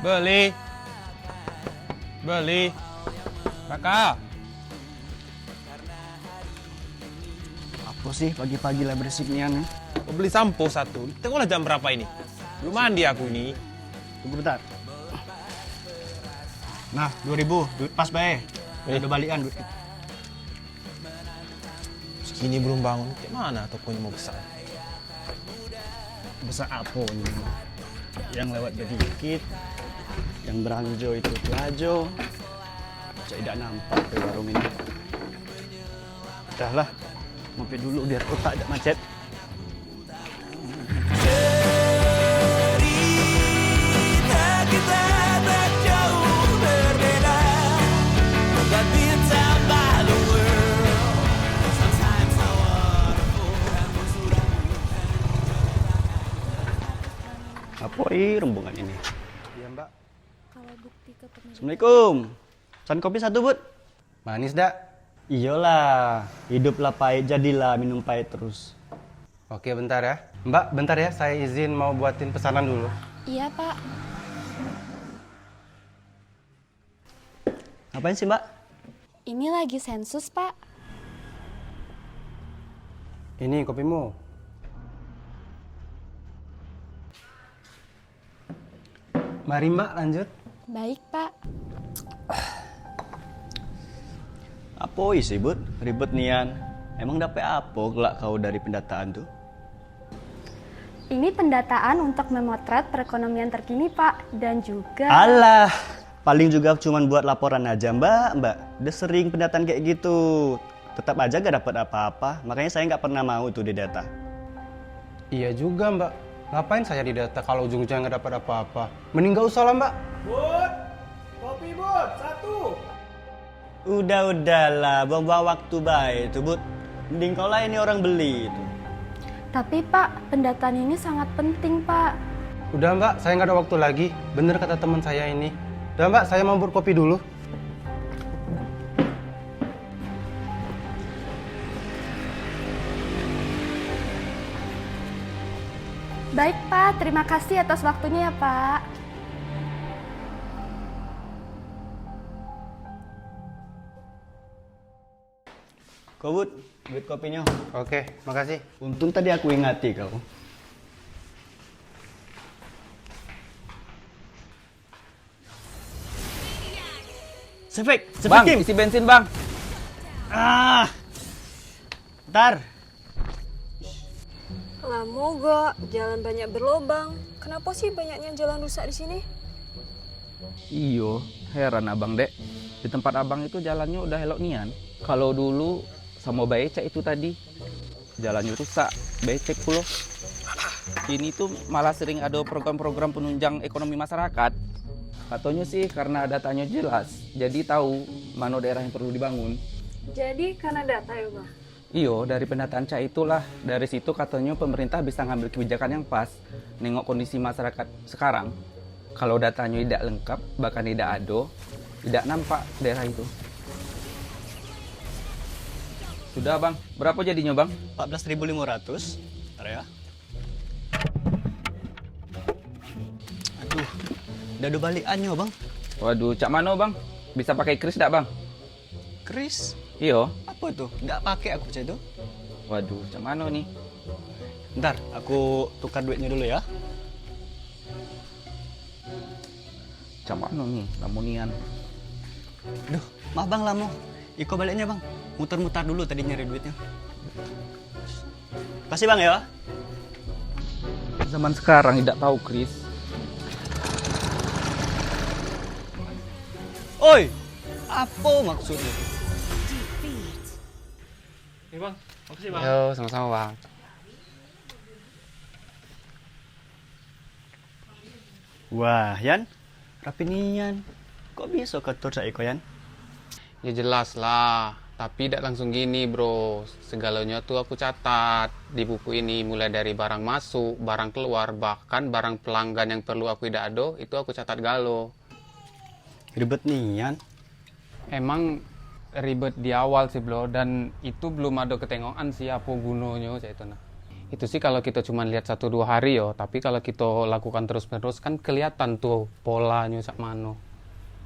Beli. Beli. Raka. Apa sih pagi-pagi lah berisik nian? Mau beli sampo satu. Tengoklah jam berapa ini. Belum mandi aku ini. Tunggu bentar. Nah, 2000, duit pas bae. Udah balikan duit. Segini belum bangun. Kayak mana tokonya mau besar? Besar apa ini? Yang lewat dikit, yang beranjo itu pelajo. Tidak nampak ke warung ini. Udah lah, ngopi dulu biar otak tidak macet. Apa rombongan ini? Iya mbak. Kalau bukti kepemilikan. Assalamualaikum. Pesan kopi satu, Bud. Manis dak? Iyalah, hiduplah pahit, jadilah minum pahit terus. Oke bentar ya. Mbak bentar ya, saya izin mau buatin pesanan dulu. Iya, Pak. Ngapain sih, Mbak? Ini lagi sensus, Pak. Ini kopimu. Mari mbak lanjut. Baik, Pak. Apa isi, Bud? Ribet nian. Emang dapet apa kelak kau dari pendataan tuh? Ini pendataan untuk memotret perekonomian terkini, Pak. Dan juga... Alah, paling juga cuman buat laporan aja, Mbak. Udah sering pendataan kayak gitu. Tetap aja gak dapat apa-apa. Makanya saya nggak pernah mau tuh di data. Iya juga mbak. Ngapain saya didata kalau ujung-ujungnya nggak dapat apa-apa? Mending nggak usah lah mbak. Bud, kopi Bud, satu. Udahlah, buang-buang waktu baik itu, Bud. Mending kau lah ini orang beli itu. Tapi, Pak, pendataan ini sangat penting, Pak. Udah mbak, saya nggak ada waktu lagi. Bener kata teman saya ini. Udah mbak, saya mau berkopi dulu. Baik, Pak. Terima kasih atas waktunya ya, Pak. Kau, Bud, duit kopinya. Oke, makasih. Untung tadi aku ingati kau. Sefik, Bang, Kim. isi bensin bang. Ah, ntar. Lah mogok, jalan banyak berlobang. Kenapa sih banyaknya jalan rusak di sini? Iyo, heran abang dek. Di tempat abang itu jalannya udah elok nian. Kalau dulu sama becek itu tadi, jalannya rusak, becek pulo. Ini tuh malah sering ada program-program penunjang ekonomi masyarakat. Katanya sih karena datanya jelas, jadi tahu mana daerah yang perlu dibangun. Jadi karena data ya bang? Iyo, dari pendataan Cak itulah, dari situ katanya pemerintah bisa ngambil kebijakan yang pas, nengok kondisi masyarakat sekarang. Kalau datanya tidak lengkap, bahkan tidak ada, tidak nampak daerah itu. Sudah bang, berapa jadinya bang? 14.500. Ntar ya. Aduh, udah ada balikannya, Bang. Waduh, Cak Mano bang? Bisa pakai kris tidak bang? Kris, Iyo. apa itu? Nggak pakai aku percaya itu. Waduh, Cak Mano nih? Ntar, aku tukar duitnya dulu ya. Cak Mano nih, lamunian. Duh, maaf Bang Lamo. Iko baliknya Bang. Muter-muter dulu tadi nyari duitnya. Kasih Bang ya. Zaman sekarang tidak tahu kris. Oi, apa maksudnya? Nih bang, makasih bang. Yo, sama-sama bang. Wah, Yan. Rapi nian. Kok bisa ketur saya Iko, Yan? Ya jelas lah, tapi tidak langsung gini bro. Segalanya tuh aku catat di buku ini, mulai dari barang masuk, barang keluar, bahkan barang pelanggan yang perlu aku tidak ada, itu aku catat galo. Ribet nian. Emang ribet di awal sih bro, dan itu belum ada ketengokan sih apa gunanya saya itu nah. Itu sih kalau kita cuma lihat 1-2 hari yo, tapi kalau kita lakukan terus-menerus kan kelihatan tuh polanya sak mano.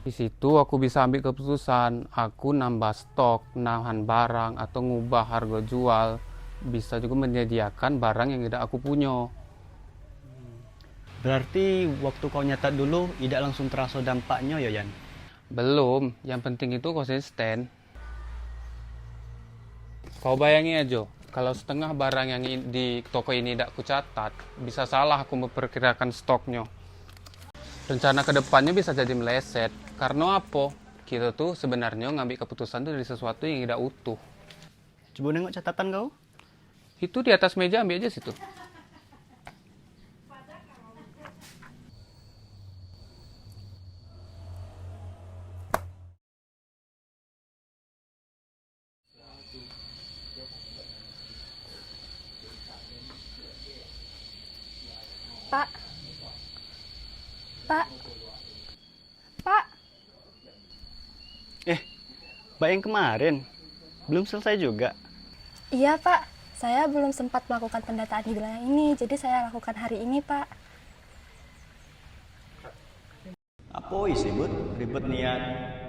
Di situ aku bisa ambil keputusan, aku nambah stok, nahan barang atau ngubah harga jual, bisa juga menyediakan barang yang tidak aku punya. Berarti waktu kau nyatat dulu, tidak langsung terasa dampaknya ya, Yan? Belum, yang penting itu konsisten. Kau bayangin aja, kalau setengah barang yang di toko ini tidak kucatat, bisa salah aku memperkirakan stoknya. Rencana kedepannya bisa jadi meleset. Karena apa? Kita tuh sebenarnya ngambil keputusan tuh dari sesuatu yang tidak utuh. Coba nengok catatan kau. Itu di atas meja, ambil aja situ. Pak. Pak. Pak. Mbak yang kemarin, belum selesai juga. Iya, Pak. Saya belum sempat melakukan pendataan di wilayah ini, jadi saya lakukan hari ini, Pak. Apa isi, Bud? Ribet niat.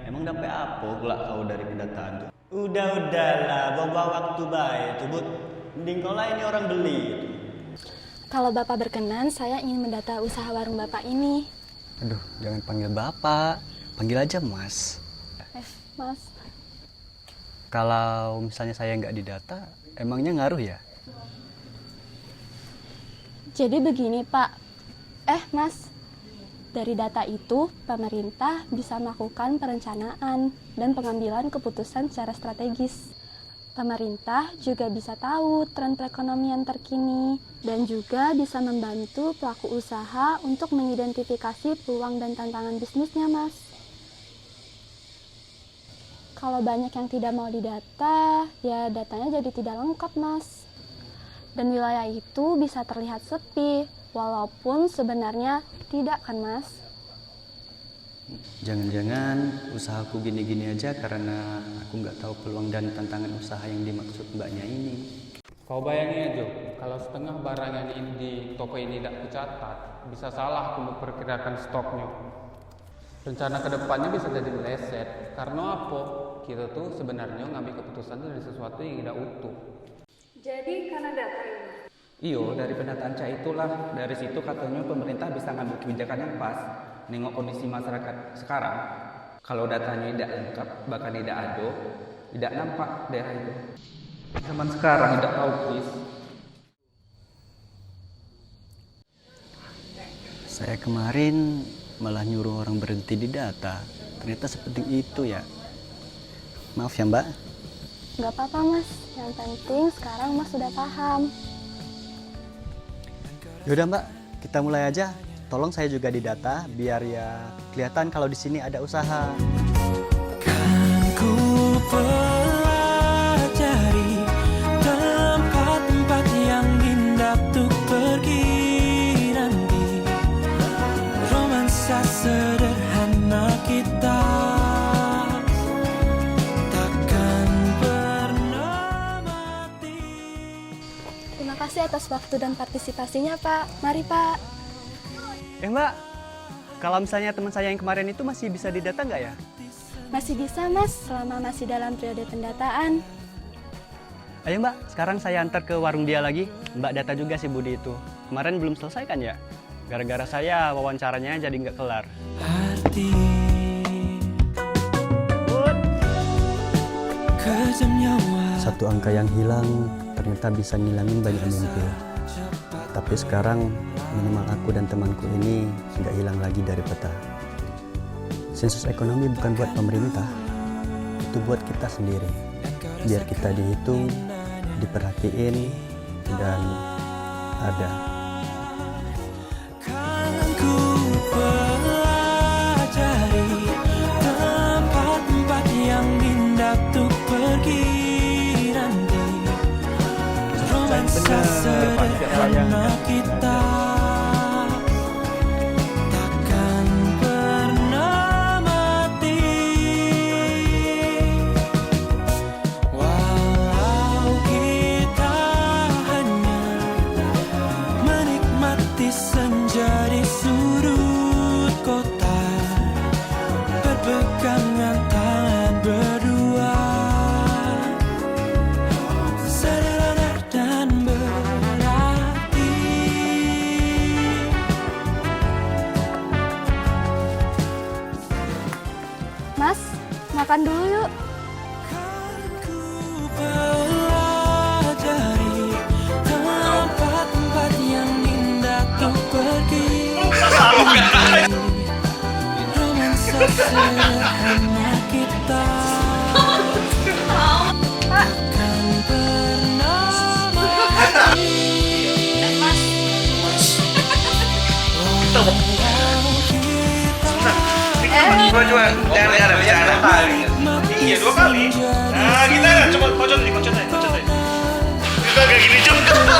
Emang dapat apa pula kau dari pendataan tuh? Udahlah, bawa waktu baik tuh, Bud. Mending kau lah ini orang beli. Kalau Bapak berkenan, saya ingin mendata usaha warung Bapak ini. Aduh, jangan panggil Bapak. Panggil aja Mas. Mas. Kalau misalnya saya nggak didata, emangnya ngaruh ya? Jadi begini, Pak. Mas. Dari data itu, pemerintah bisa melakukan perencanaan dan pengambilan keputusan secara strategis. Pemerintah juga bisa tahu tren perekonomian terkini dan juga bisa membantu pelaku usaha untuk mengidentifikasi peluang dan tantangan bisnisnya, Mas. Kalau banyak yang tidak mau didata, ya datanya jadi tidak lengkap, Mas. Dan wilayah itu bisa terlihat sepi, walaupun sebenarnya tidak kan, Mas? Jangan-jangan usahaku gini-gini aja karena aku nggak tahu peluang dan tantangan usaha yang dimaksud mbaknya ini. Kau bayangin aja, kalau setengah barang yang di toko ini tidak kucatat, bisa salah aku memperkirakan stoknya. Rencana kedepannya bisa jadi meleset. Karena apa? Kita tuh sebenarnya ngambil keputusan dari sesuatu yang tidak utuh. Jadi karena data ini. Iyo, dari pendataan CA itulah, dari situ katanya pemerintah bisa ngambil kebijakan yang pas. Nengok kondisi masyarakat sekarang, kalau datanya tidak lengkap, bahkan tidak ada, tidak nampak daerah itu. Zaman sekarang tidak tahu, please. Saya kemarin malah nyuruh orang berhenti di data. Ternyata seperti itu ya. Maaf ya, Mbak. Nggak apa-apa, Mas. Yang penting sekarang Mas sudah paham. Yaudah, Mbak, kita mulai aja. Tolong saya juga didata biar ya kelihatan kalau di sini ada usaha. Kan ku pelajari tempat-tempat yang indah untuk pergi nanti. Romansa sederhana kita takkan pernah mati. Terima kasih atas waktu dan partisipasinya, Pak. Mari, Pak. Mbak, kalau misalnya teman saya yang kemarin itu masih bisa didata nggak ya? Masih bisa, Mas, selama masih dalam periode pendataan. Ayo Mbak, sekarang saya antar ke warung dia lagi. Mbak data juga si Budi itu. Kemarin belum selesai kan ya? Gara-gara saya wawancaranya jadi nggak kelar. Hati kejam nyawa. Satu angka yang hilang ternyata bisa ngilangin banyak mimpi. Tapi sekarang minimal aku dan temanku ini sudah hilang lagi dari peta. Sensus ekonomi bukan buat pemerintah, itu buat kita sendiri. Biar kita dihitung, diperhatiin, dan ada. Kan ku pelajari tempat-tempat yang indah untuk pergi nanti. Romansa sederhana kita takkan pernah mati. Walau kita hanya hanya kita akan pernah Jangan bercanda kali. Iya 2 kali. Nah, kita coba kocot aja. Kita kayak gini juga.